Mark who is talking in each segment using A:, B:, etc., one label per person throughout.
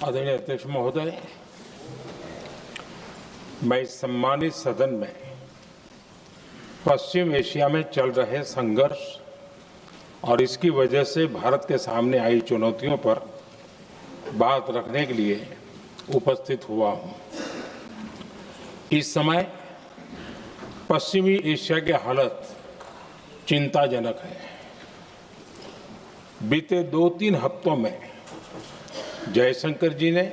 A: आदरणीय अध्यक्ष महोदय, मैं इस सम्मानित सदन में पश्चिम एशिया में चल रहे संघर्ष और इसकी वजह से भारत के सामने आई चुनौतियों पर बात रखने के लिए उपस्थित हुआ हूं। इस समय पश्चिमी एशिया की हालत चिंताजनक है। बीते 2-3 हफ्तों में जयशंकर जी ने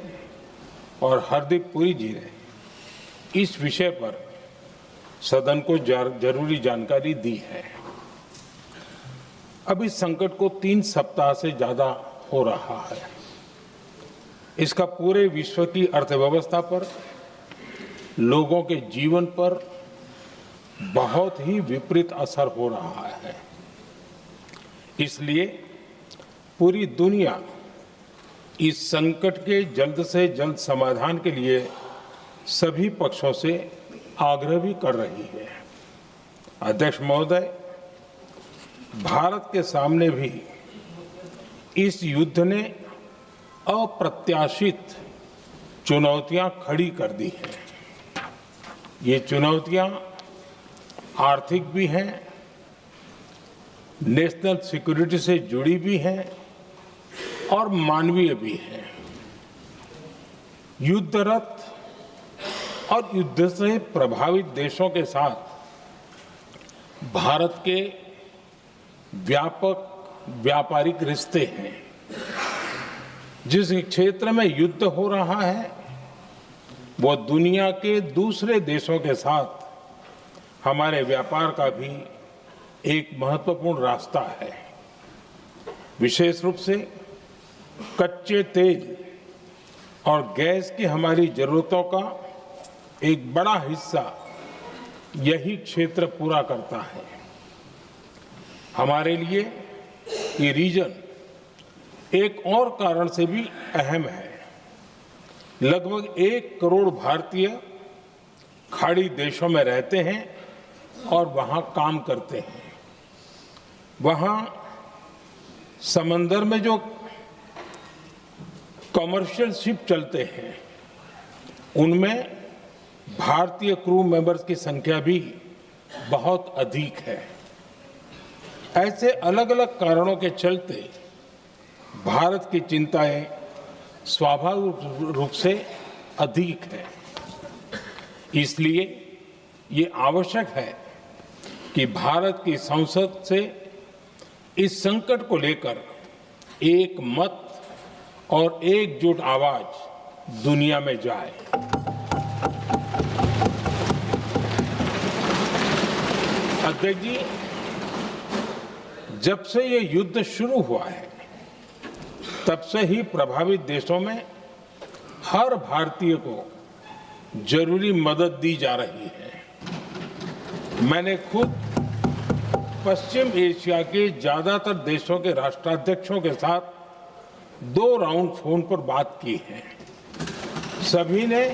A: और हरदीप पुरी जी ने इस विषय पर सदन को जरूरी जानकारी दी है। अब इस संकट को 3 सप्ताह से ज्यादा हो रहा है। इसका पूरे विश्व की अर्थव्यवस्था पर, लोगों के जीवन पर बहुत ही विपरीत असर हो रहा है। इसलिए पूरी दुनिया इस संकट के जल्द से जल्द समाधान के लिए सभी पक्षों से आग्रह भी कर रही है। अध्यक्ष महोदय, भारत के सामने भी इस युद्ध ने अप्रत्याशित चुनौतियां खड़ी कर दी हैं। ये चुनौतियां आर्थिक भी हैं, नेशनल सिक्योरिटी से जुड़ी भी हैं और मानवीय भी है। युद्धरत और युद्ध से प्रभावित देशों के साथ भारत के व्यापक व्यापारिक रिश्ते हैं। जिस क्षेत्र में युद्ध हो रहा है वो दुनिया के दूसरे देशों के साथ हमारे व्यापार का भी एक महत्वपूर्ण रास्ता है। विशेष रूप से कच्चे तेल और गैस की हमारी जरूरतों का एक बड़ा हिस्सा यही क्षेत्र पूरा करता है। हमारे लिए ये रीजन एक और कारण से भी अहम है। लगभग 1 करोड़ भारतीय खाड़ी देशों में रहते हैं और वहां काम करते हैं। वहां समंदर में जो कमर्शियल शिप चलते हैं उनमें भारतीय क्रू मेंबर्स की संख्या भी बहुत अधिक है। ऐसे अलग अलग कारणों के चलते भारत की चिंताएं स्वाभाविक रूप से अधिक है। इसलिए ये आवश्यक है कि भारत की संसद से इस संकट को लेकर एक मत और एकजुट आवाज दुनिया में जाए। अध्यक्ष जी, जब से ये युद्ध शुरू हुआ है तब से ही प्रभावित देशों में हर भारतीय को जरूरी मदद दी जा रही है। मैंने खुद पश्चिम एशिया के ज्यादातर देशों के राष्ट्राध्यक्षों के साथ 2 राउंड फोन पर बात की है। सभी ने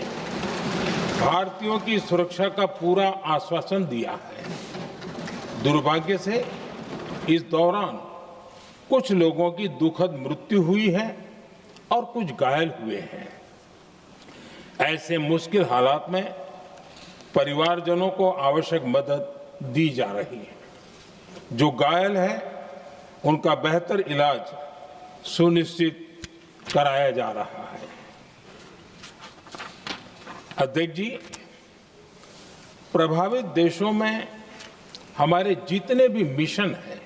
A: भारतीयों की सुरक्षा का पूरा आश्वासन दिया है। दुर्भाग्य से इस दौरान कुछ लोगों की दुखद मृत्यु हुई है और कुछ घायल हुए हैं। ऐसे मुश्किल हालात में परिवारजनों को आवश्यक मदद दी जा रही है। जो घायल है उनका बेहतर इलाज सुनिश्चित कराया जा रहा है। अध्यक्ष जी, प्रभावित देशों में हमारे जितने भी मिशन हैं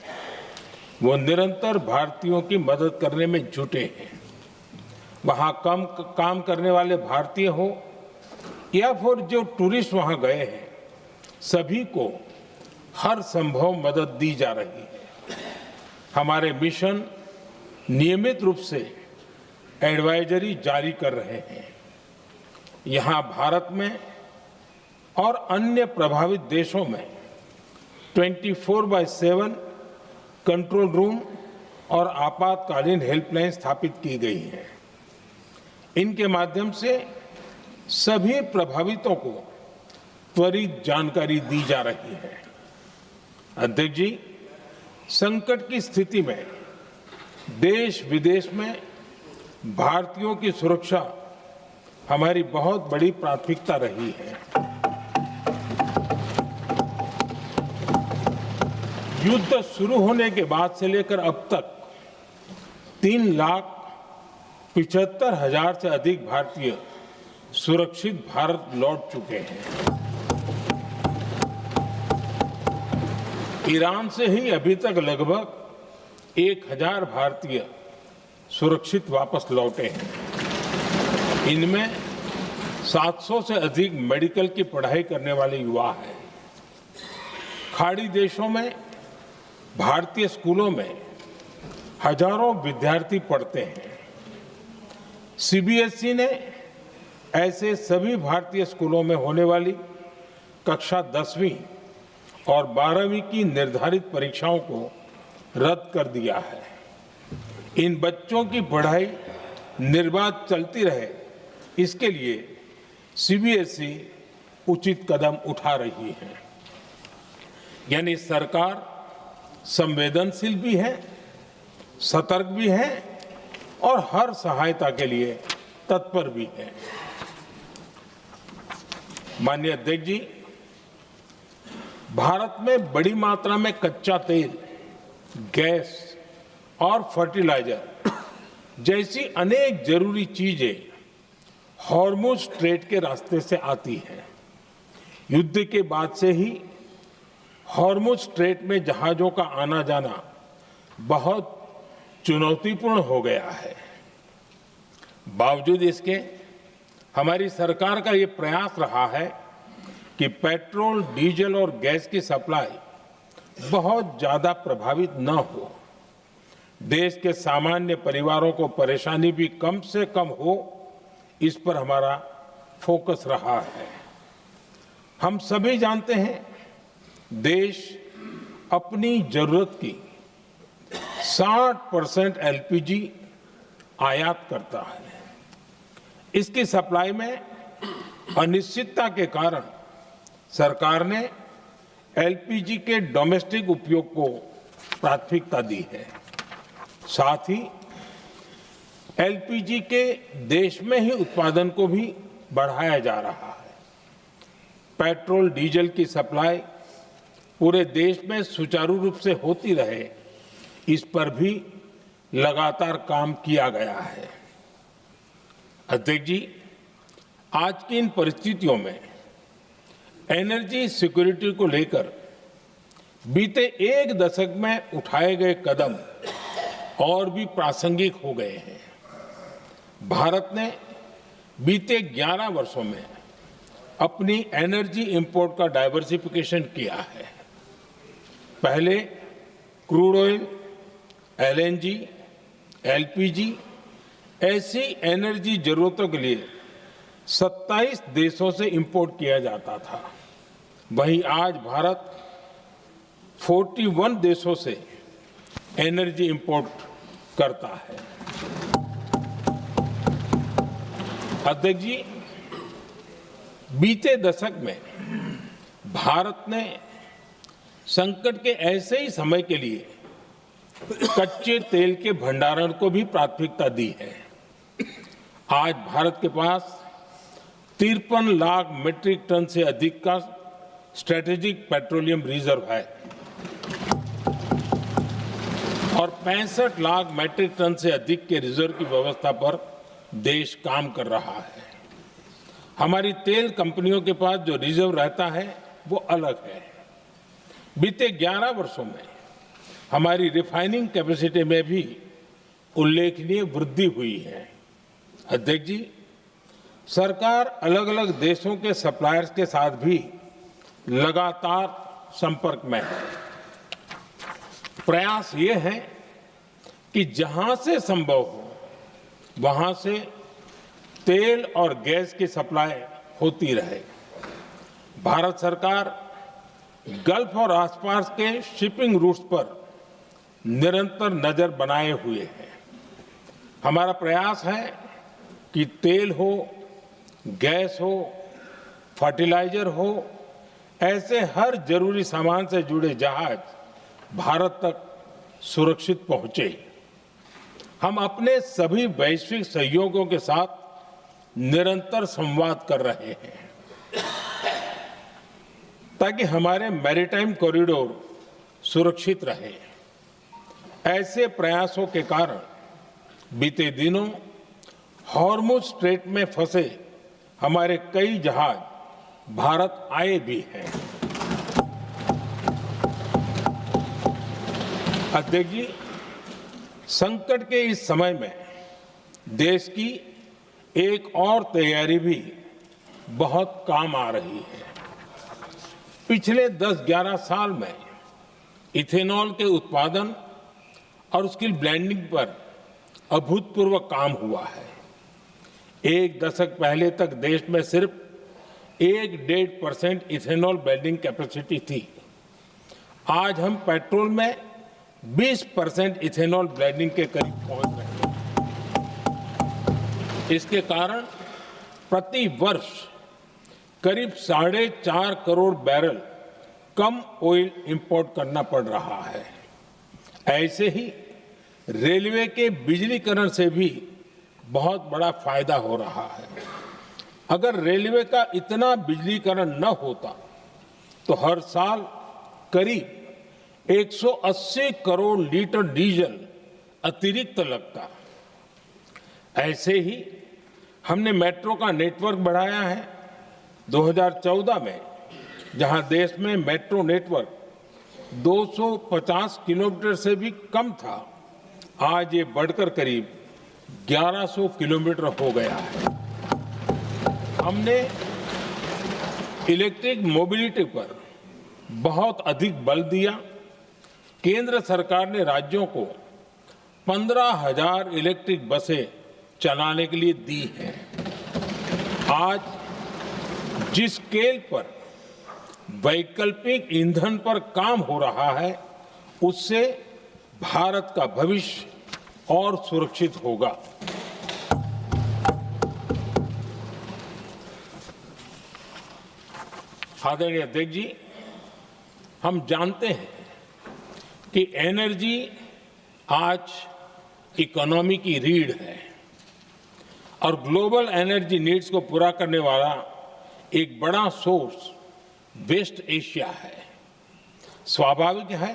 A: वो निरंतर भारतीयों की मदद करने में जुटे हैं। वहां काम करने वाले भारतीय हो या फिर जो टूरिस्ट वहां गए हैं, सभी को हर संभव मदद दी जा रही है। हमारे मिशन नियमित रूप से एडवाइजरी जारी कर रहे हैं। यहां भारत में और अन्य प्रभावित देशों में 24/7 कंट्रोल रूम और आपातकालीन हेल्पलाइन स्थापित की गई है। इनके माध्यम से सभी प्रभावितों को त्वरित जानकारी दी जा रही है। अध्यक्ष जी, संकट की स्थिति में देश विदेश में भारतीयों की सुरक्षा हमारी बहुत बड़ी प्राथमिकता रही है। युद्ध शुरू होने के बाद से लेकर अब तक 3,75,000 से अधिक भारतीय सुरक्षित भारत लौट चुके हैं। ईरान से ही अभी तक लगभग 1,000 भारतीय सुरक्षित वापस लौटे हैं। इनमें 700 से अधिक मेडिकल की पढ़ाई करने वाले युवा हैं। खाड़ी देशों में भारतीय स्कूलों में हजारों विद्यार्थी पढ़ते हैं। सीबीएसई ने ऐसे सभी भारतीय स्कूलों में होने वाली कक्षा 10वीं और 12वीं की निर्धारित परीक्षाओं को रद्द कर दिया है। इन बच्चों की पढ़ाई निर्बाध चलती रहे, इसके लिए सीबीएसई उचित कदम उठा रही है। यानी सरकार संवेदनशील भी है, सतर्क भी है और हर सहायता के लिए तत्पर भी है। माननीय अध्यक्ष जी, भारत में बड़ी मात्रा में कच्चा तेल, गैस और फर्टिलाइजर जैसी अनेक जरूरी चीजें हॉर्मुज स्ट्रेट के रास्ते से आती हैं। युद्ध के बाद से ही हॉर्मुज स्ट्रेट में जहाजों का आना जाना बहुत चुनौतीपूर्ण हो गया है। बावजूद इसके हमारी सरकार का ये प्रयास रहा है कि पेट्रोल, डीजल और गैस की सप्लाई बहुत ज्यादा प्रभावित न हो। देश के सामान्य परिवारों को परेशानी भी कम से कम हो, इस पर हमारा फोकस रहा है। हम सभी जानते हैं, देश अपनी जरूरत की 60% एलपीजी आयात करता है। इसकी सप्लाई में अनिश्चितता के कारण सरकार ने एलपीजी के डोमेस्टिक उपयोग को प्राथमिकता दी है। साथ ही एलपीजी के देश में ही उत्पादन को भी बढ़ाया जा रहा है। पेट्रोल, डीजल की सप्लाई पूरे देश में सुचारू रूप से होती रहे, इस पर भी लगातार काम किया गया है। अध्यक्ष जी, आज की इन परिस्थितियों में एनर्जी सिक्योरिटी को लेकर बीते एक दशक में उठाए गए कदम और भी प्रासंगिक हो गए हैं। भारत ने बीते 11 वर्षों में अपनी एनर्जी इंपोर्ट का डाइवर्सिफिकेशन किया है। पहले क्रूड ऑयल, एलएनजी, एलपीजी ऐसी एनर्जी जरूरतों के लिए 27 देशों से इंपोर्ट किया जाता था। वहीं आज भारत 41 देशों से एनर्जी इंपोर्ट करता है। अध्यक्ष जी, बीते दशक में भारत ने संकट के ऐसे ही समय के लिए कच्चे तेल के भंडारण को भी प्राथमिकता दी है। आज भारत के पास 53 लाख मीट्रिक टन से अधिक का स्ट्रेटेजिक पेट्रोलियम रिजर्व है और 65 लाख मीट्रिक टन से अधिक के रिजर्व की व्यवस्था पर देश काम कर रहा है। हमारी तेल कंपनियों के पास जो रिजर्व रहता है वो अलग है। बीते 11 वर्षों में हमारी रिफाइनिंग कैपेसिटी में भी उल्लेखनीय वृद्धि हुई है। अध्यक्ष जी, सरकार अलग अलग देशों के सप्लायर्स के साथ भी लगातार संपर्क में है। प्रयास ये है कि जहां से संभव हो वहां से तेल और गैस की सप्लाई होती रहे। भारत सरकार गल्फ और आसपास के शिपिंग रूट्स पर निरंतर नजर बनाए हुए है। हमारा प्रयास है कि तेल हो, गैस हो, फर्टिलाइजर हो, ऐसे हर जरूरी सामान से जुड़े जहाज भारत तक सुरक्षित पहुंचे। हम अपने सभी वैश्विक सहयोगियों के साथ निरंतर संवाद कर रहे हैं ताकि हमारे मैरीटाइम कॉरिडोर सुरक्षित रहे। ऐसे प्रयासों के कारण बीते दिनों हॉर्मुज स्ट्रेट में फंसे हमारे कई जहाज भारत आए भी हैं। अध्यक्ष जी, संकट के इस समय में देश की एक और तैयारी भी बहुत काम आ रही है। पिछले 10-11 साल में इथेनॉल के उत्पादन और उसकी ब्लेंडिंग पर अभूतपूर्व काम हुआ है। एक दशक पहले तक देश में सिर्फ 1-1.5% इथेनॉल ब्लेंडिंग कैपेसिटी थी। आज हम पेट्रोल में 20% इथेनॉल ब्लेंडिंग के करीब पहुंच रहे हैं। इसके कारण प्रति वर्ष करीब 4.5 करोड़ बैरल कम ऑयल इंपोर्ट करना पड़ रहा है। ऐसे ही रेलवे के बिजलीकरण से भी बहुत बड़ा फायदा हो रहा है। अगर रेलवे का इतना बिजलीकरण न होता तो हर साल करीब 180 करोड़ लीटर डीजल अतिरिक्त लगता। ऐसे ही हमने मेट्रो का नेटवर्क बढ़ाया है। 2014 में जहां देश में मेट्रो नेटवर्क 250 किलोमीटर से भी कम था, आज ये बढ़कर करीब 1100 किलोमीटर हो गया है। हमने इलेक्ट्रिक मोबिलिटी पर बहुत अधिक बल दिया। केंद्र सरकार ने राज्यों को 15,000 इलेक्ट्रिक बसें चलाने के लिए दी हैं। आज जिस स्केल पर वैकल्पिक ईंधन पर काम हो रहा है, उससे भारत का भविष्य और सुरक्षित होगा। आदरणीय अध्यक्ष जी, हम जानते हैं कि एनर्जी आज इकोनॉमी की रीढ़ है और ग्लोबल एनर्जी नीड्स को पूरा करने वाला एक बड़ा सोर्स वेस्ट एशिया है। स्वाभाविक है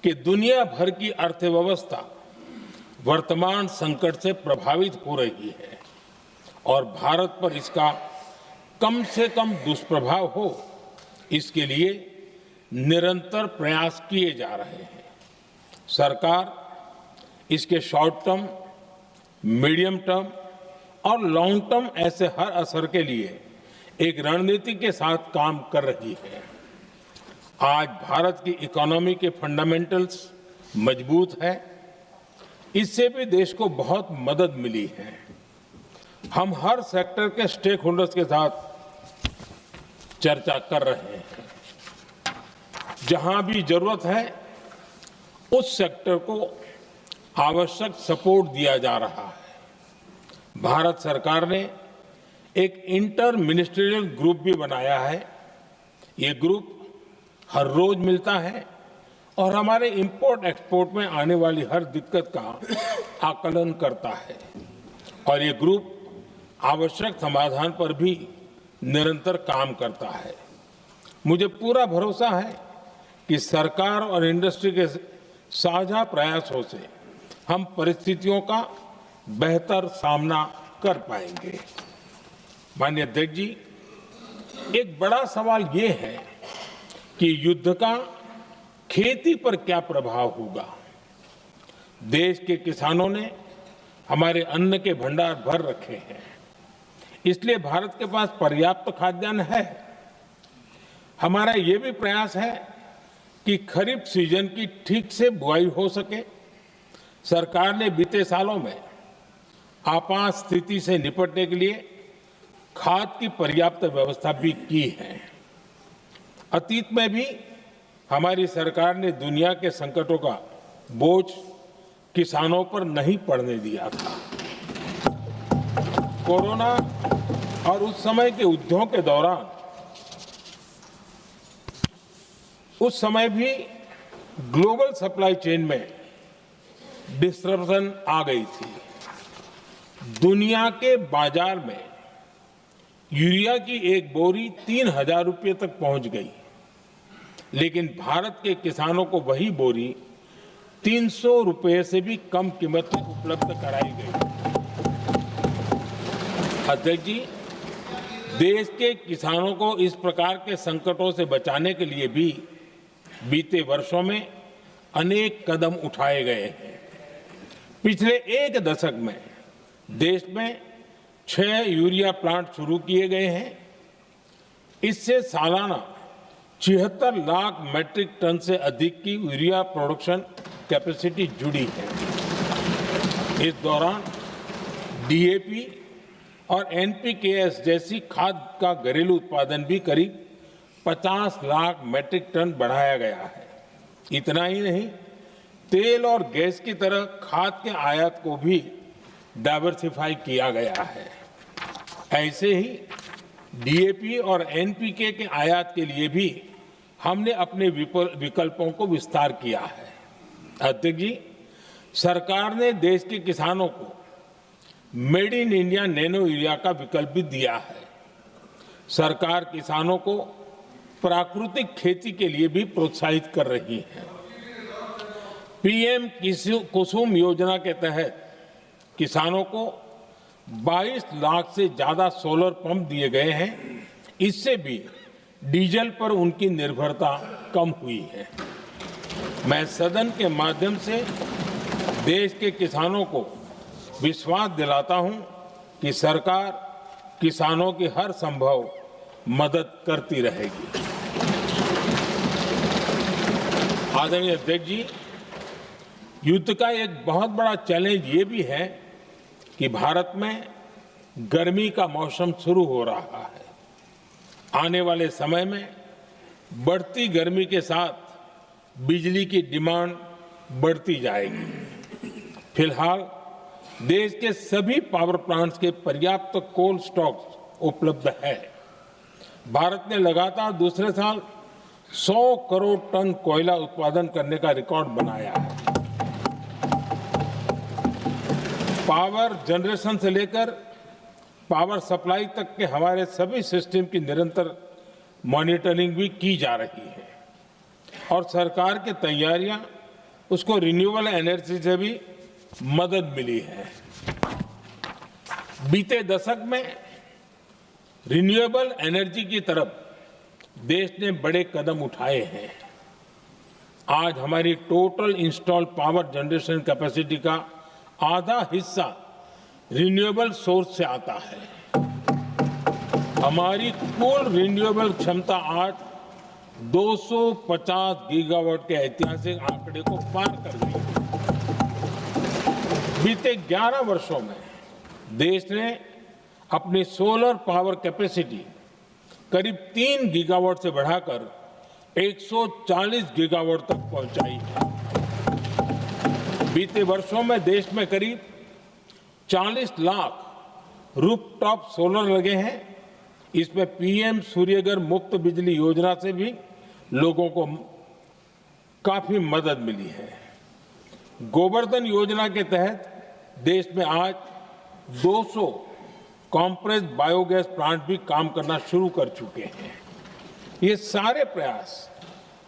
A: कि दुनिया भर की अर्थव्यवस्था वर्तमान संकट से प्रभावित हो रही है और भारत पर इसका कम से कम दुष्प्रभाव हो, इसके लिए निरंतर प्रयास किए जा रहे हैं। सरकार इसके शॉर्ट टर्म, मीडियम टर्म और लॉन्ग टर्म ऐसे हर असर के लिए एक रणनीति के साथ काम कर रही है। आज भारत की इकोनॉमी के फंडामेंटल्स मजबूत है। इससे भी देश को बहुत मदद मिली है। हम हर सेक्टर के स्टेक होल्डर्स के साथ चर्चा कर रहे हैं। जहां भी जरूरत है उस सेक्टर को आवश्यक सपोर्ट दिया जा रहा है। भारत सरकार ने एक इंटर मिनिस्ट्रियल ग्रुप भी बनाया है। ये ग्रुप हर रोज मिलता है और हमारे इंपोर्ट एक्सपोर्ट में आने वाली हर दिक्कत का आकलन करता है और ये ग्रुप आवश्यक समाधान पर भी निरंतर काम करता है। मुझे पूरा भरोसा है कि सरकार और इंडस्ट्री के साझा प्रयासों से हम परिस्थितियों का बेहतर सामना कर पाएंगे। माननीय अध्यक्ष जी, एक बड़ा सवाल ये है कि युद्ध का खेती पर क्या प्रभाव होगा। देश के किसानों ने हमारे अन्न के भंडार भर रखे हैं, इसलिए भारत के पास पर्याप्त खाद्यान्न है। हमारा ये भी प्रयास है कि खरीफ सीजन की ठीक से बुआई हो सके। सरकार ने बीते सालों में आपात स्थिति से निपटने के लिए खाद की पर्याप्त व्यवस्था भी की है। अतीत में भी हमारी सरकार ने दुनिया के संकटों का बोझ किसानों पर नहीं पड़ने दिया था। कोरोना और उस समय के युद्धों के दौरान उस समय भी ग्लोबल सप्लाई चेन में डिस्ट्रप्शन आ गई थी। दुनिया के बाजार में यूरिया की एक बोरी 3,000 रुपये तक पहुंच गई, लेकिन भारत के किसानों को वही बोरी 300 रुपये से भी कम कीमत में उपलब्ध कराई गई। अध्यक्ष जी, देश के किसानों को इस प्रकार के संकटों से बचाने के लिए भी बीते वर्षों में अनेक कदम उठाए गए हैं। पिछले एक दशक में देश में 6 यूरिया प्लांट शुरू किए गए हैं। इससे सालाना 76 लाख मैट्रिक टन से अधिक की यूरिया प्रोडक्शन कैपेसिटी जुड़ी है। इस दौरान डीएपी और एनपीकेएस जैसी खाद का घरेलू उत्पादन भी करीब 50 लाख मैट्रिक टन बढ़ाया गया है। इतना ही नहीं, तेल और गैस की तरह खाद के आयात को भी डाइवर्सिफाई किया गया है। ऐसे ही डीएपी और एनपीके के आयात के लिए भी हमने अपने विकल्पों को विस्तार किया है। अध्यक्ष जी, सरकार ने देश के किसानों को made in India nano urea का विकल्प भी दिया है। सरकार किसानों को प्राकृतिक खेती के लिए भी प्रोत्साहित कर रही है। पीएम कुसुम योजना के तहत किसानों को 22 लाख से ज्यादा सोलर पंप दिए गए हैं। इससे भी डीजल पर उनकी निर्भरता कम हुई है। मैं सदन के माध्यम से देश के किसानों को विश्वास दिलाता हूं कि सरकार किसानों की हर संभव मदद करती रहेगी। आदरणीय अध्यक्ष जी, युद्ध का एक बहुत बड़ा चैलेंज ये भी है कि भारत में गर्मी का मौसम शुरू हो रहा है। आने वाले समय में बढ़ती गर्मी के साथ बिजली की डिमांड बढ़ती जाएगी। फिलहाल देश के सभी पावर प्लांट्स के पर्याप्त कोल स्टॉक उपलब्ध है। भारत ने लगातार दूसरे साल 100 करोड़ टन कोयला उत्पादन करने का रिकॉर्ड बनाया है। पावर जनरेशन से लेकर पावर सप्लाई तक के हमारे सभी सिस्टम की निरंतर मॉनिटरिंग भी की जा रही है और सरकार की तैयारियां उसको रिन्यूएबल एनर्जी से भी मदद मिली है। बीते दशक में रिन्यूएबल एनर्जी की तरफ देश ने बड़े कदम उठाए हैं। आज हमारी total installed power generation capacity का आधा हिस्सा रिन्यूएबल सोर्स से आता है। हमारी कुल रिन्यूएबल क्षमता आज 250 गीगावाट के ऐतिहासिक आंकड़े को पार कर गई है। बीते 11 वर्षों में देश ने अपनी सोलर पावर कैपेसिटी करीब 3 गीगावाट से बढ़ाकर 140 गीगावाट तक पहुंचाई है। बीते वर्षों में देश में करीब 40 लाख रूफटॉप सोलर लगे हैं। इसमें पीएम सूर्यघर मुफ्त बिजली योजना से भी लोगों को काफी मदद मिली है। गोवर्धन योजना के तहत देश में आज 200 कॉम्प्रेस्ड बायोगैस प्लांट भी काम करना शुरू कर चुके हैं। ये सारे प्रयास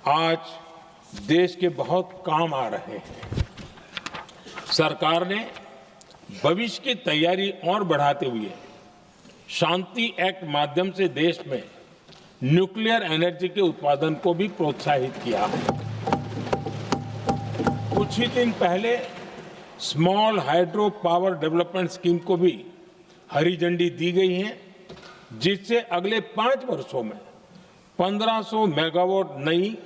A: आज देश के बहुत काम आ रहे हैं। सरकार ने भविष्य की तैयारी और बढ़ाते हुए शांति एक्ट माध्यम से देश में न्यूक्लियर एनर्जी के उत्पादन को भी प्रोत्साहित किया है। कुछ ही दिन पहले small hydro power development scheme को भी हरी झंडी दी गई है, जिससे अगले 5 वर्षों में 1500 मेगावाट नई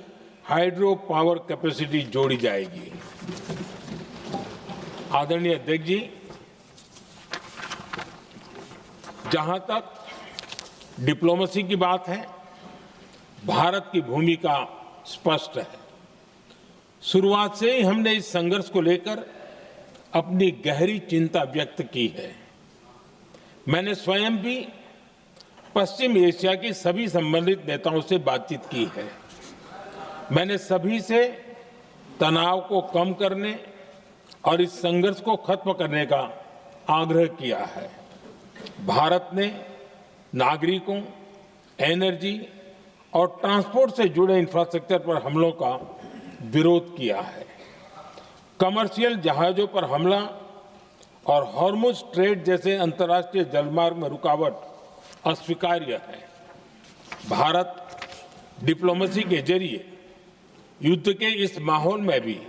A: हाइड्रो पावर कैपेसिटी जोड़ी जाएगी। आदरणीय अध्यक्ष जी, जहां तक डिप्लोमेसी की बात है, भारत की भूमिका स्पष्ट है। शुरुआत से ही हमने इस संघर्ष को लेकर अपनी गहरी चिंता व्यक्त की है। मैंने स्वयं भी पश्चिम एशिया की सभी संबंधित नेताओं से बातचीत की है। मैंने सभी से तनाव को कम करने और इस संघर्ष को खत्म करने का आग्रह किया है। भारत ने नागरिकों, एनर्जी और ट्रांसपोर्ट से जुड़े इंफ्रास्ट्रक्चर पर हमलों का विरोध किया है। कमर्शियल जहाजों पर हमला और हॉर्मुज स्ट्रेट जैसे अंतर्राष्ट्रीय जलमार्ग में रुकावट अस्वीकार्य है। भारत डिप्लोमेसी के जरिए युद्ध के इस माहौल में भी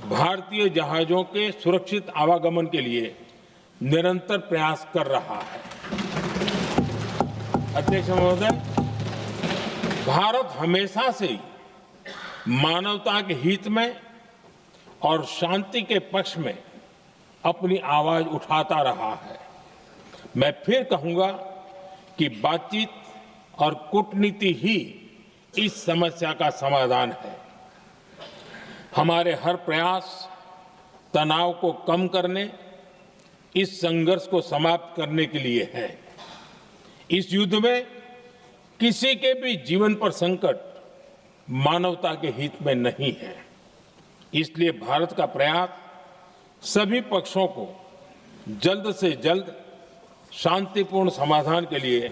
A: भारतीय जहाजों के सुरक्षित आवागमन के लिए निरंतर प्रयास कर रहा है। अध्यक्ष महोदय, भारत हमेशा से ही मानवता के हित में और शांति के पक्ष में अपनी आवाज उठाता रहा है। मैं फिर कहूंगा कि बातचीत और कूटनीति ही इस समस्या का समाधान है। हमारे हर प्रयास तनाव को कम करने, इस संघर्ष को समाप्त करने के लिए है। इस युद्ध में किसी के भी जीवन पर संकट मानवता के हित में नहीं है। इसलिए भारत का प्रयास सभी पक्षों को जल्द से जल्द शांतिपूर्ण समाधान के लिए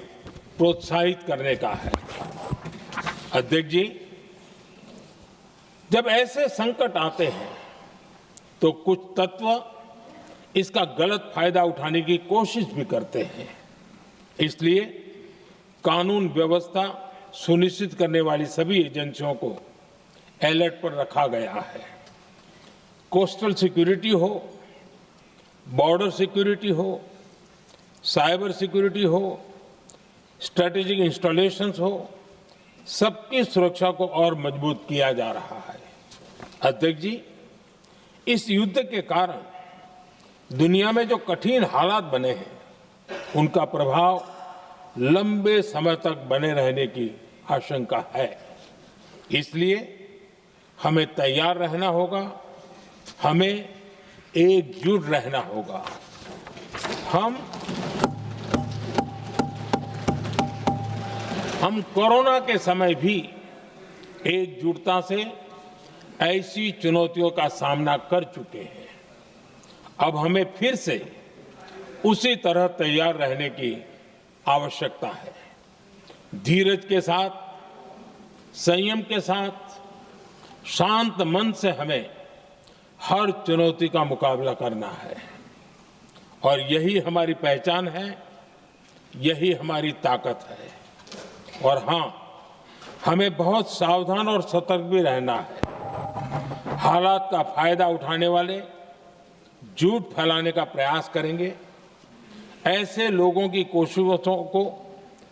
A: प्रोत्साहित करने का है। अध्यक्ष जी, जब ऐसे संकट आते हैं तो कुछ तत्व इसका गलत फायदा उठाने की कोशिश भी करते हैं। इसलिए कानून व्यवस्था सुनिश्चित करने वाली सभी एजेंसियों को अलर्ट पर रखा गया है। कोस्टल सिक्योरिटी हो, बॉर्डर सिक्योरिटी हो, साइबर सिक्योरिटी हो, स्ट्रेटेजिक इंस्टॉलेशंस हो, सबकी सुरक्षा को और मजबूत किया जा रहा है। अध्यक्ष जी, इस युद्ध के कारण दुनिया में जो कठिन हालात बने हैं, उनका प्रभाव लंबे समय तक बने रहने की आशंका है। इसलिए हमें तैयार रहना होगा, हमें एकजुट रहना होगा। हम कोरोना के समय भी एकजुटता से ऐसी चुनौतियों का सामना कर चुके हैं। अब हमें फिर से उसी तरह तैयार रहने की आवश्यकता है। धीरज के साथ, संयम के साथ, शांत मन से हमें हर चुनौती का मुकाबला करना है और यही हमारी पहचान है, यही हमारी ताकत है। और हां, हमें बहुत सावधान और सतर्क भी रहना है। हालात का फायदा उठाने वाले झूठ फैलाने का प्रयास करेंगे, ऐसे लोगों की कोशिशों को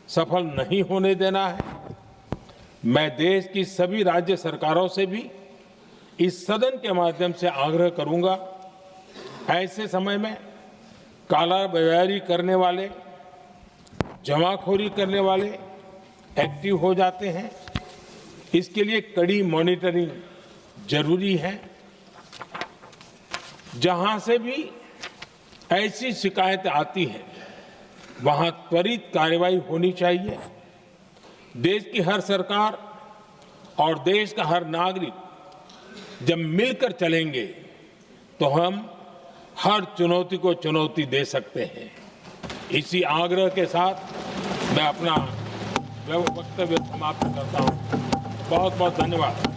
A: सफल नहीं होने देना है। मैं देश की सभी राज्य सरकारों से भी इस सदन के माध्यम से आग्रह करूंगा, ऐसे समय में कालाबाजारी करने वाले, जमाखोरी करने वाले एक्टिव हो जाते हैं। इसके लिए कड़ी मॉनिटरिंग जरूरी है। जहां से भी ऐसी शिकायतें आती हैं, वहां त्वरित कार्रवाई होनी चाहिए। देश की हर सरकार और देश का हर नागरिक जब मिलकर चलेंगे तो हम हर चुनौती को चुनौती दे सकते हैं। इसी आग्रह के साथ मैं अपना वक्तव्य समाप्त करता हूं। बहुत बहुत धन्यवाद।